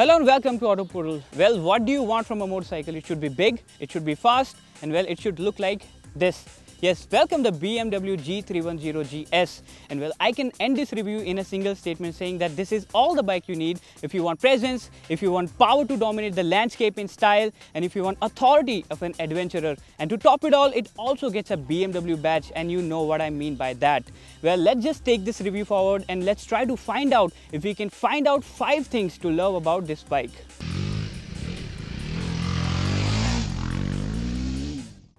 Hello and welcome to Autoportal. Well, what do you want from a motorcycle? It should be big, it should be fast, and well, it should look like this. Yes, welcome the BMW G310GS. And well, I can end this review in a single statement saying that this is all the bike you need if you want presence, if you want power to dominate the landscape in style, and if you want authority of an adventurer. And to top it all, it also gets a BMW badge, and you know what I mean by that. Well, let's just take this review forward and let's try to find out if we can find out 5 things to love about this bike.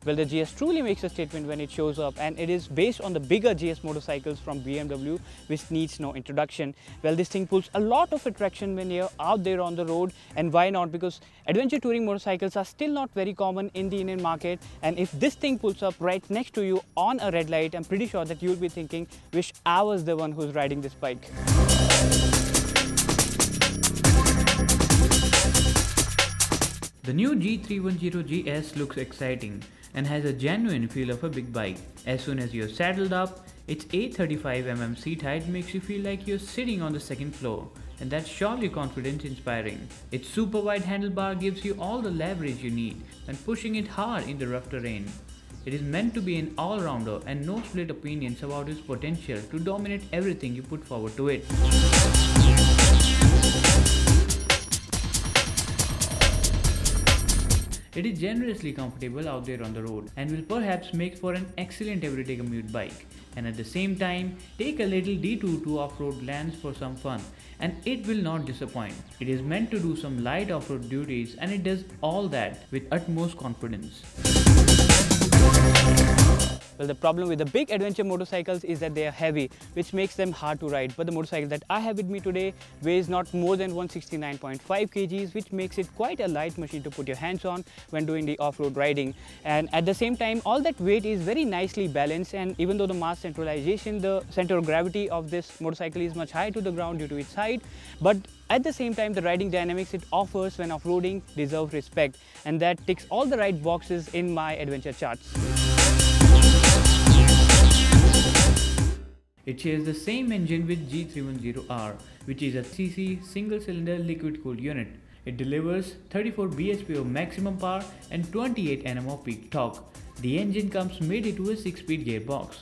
Well, the GS truly makes a statement when it shows up, and it is based on the bigger GS motorcycles from BMW, which needs no introduction. Well, this thing pulls a lot of attraction when you're out there on the road, and why not? Because adventure touring motorcycles are still not very common in the Indian market, and if this thing pulls up right next to you on a red light, I'm pretty sure that you'll be thinking, wish I was the one who's riding this bike. The new G310GS looks exciting and has a genuine feel of a big bike. As soon as you're saddled up, its 835mm seat height makes you feel like you're sitting on the second floor, and that's surely confidence inspiring. Its super wide handlebar gives you all the leverage you need when pushing it hard in the rough terrain. It is meant to be an all-rounder, and no split opinions about its potential to dominate everything you put forward to it. It is generously comfortable out there on the road and will perhaps make for an excellent everyday commute bike, and at the same time take a little detour to off-road lands for some fun, and it will not disappoint. It is meant to do some light off-road duties, and it does all that with utmost confidence. Well, the problem with the big adventure motorcycles is that they are heavy, which makes them hard to ride. But the motorcycle that I have with me today weighs not more than 169.5 kgs, which makes it quite a light machine to put your hands on when doing the off-road riding. And at the same time, all that weight is very nicely balanced, and even though the mass centralization, the center of gravity of this motorcycle is much higher to the ground due to its height, but at the same time, the riding dynamics it offers when off-roading deserves respect, and that ticks all the right boxes in my adventure charts. It shares the same engine with G310R, which is a cc single-cylinder liquid-cooled unit. It delivers 34 bhp of maximum power and 28 Nm of peak torque. The engine comes made into a 6-speed gearbox.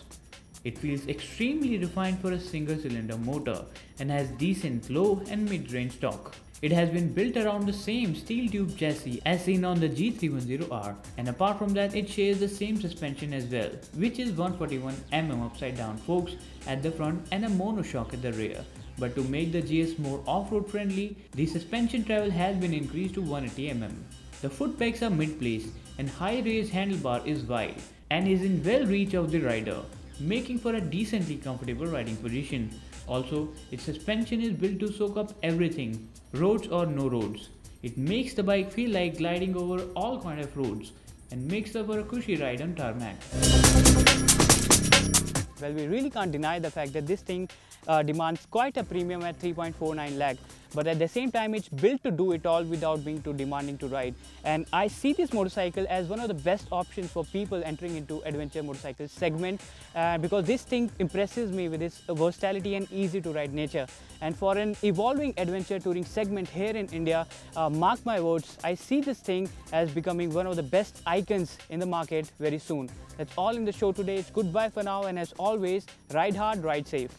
It feels extremely refined for a single-cylinder motor and has decent low and mid-range torque. It has been built around the same steel tube chassis as seen on the G310R, and apart from that it shares the same suspension as well, which is 141mm upside down forks at the front and a monoshock at the rear. But to make the GS more off-road friendly, the suspension travel has been increased to 180mm. The foot pegs are mid-placed and high raised handlebar is wide and is in well reach of the rider, making for a decently comfortable riding position. Also, its suspension is built to soak up everything, roads or no roads. It makes the bike feel like gliding over all kind of roads and makes up for a cushy ride on tarmac. Well, we really can't deny the fact that this thing demands quite a premium at 3.49 lakh. But at the same time, it's built to do it all without being too demanding to ride. And I see this motorcycle as one of the best options for people entering into adventure motorcycle segment, because this thing impresses me with its versatility and easy to ride nature. And for an evolving adventure touring segment here in India, mark my words, I see this thing as becoming one of the best icons in the market very soon. That's all in the show today. It's goodbye for now, and as always, ride hard, ride safe.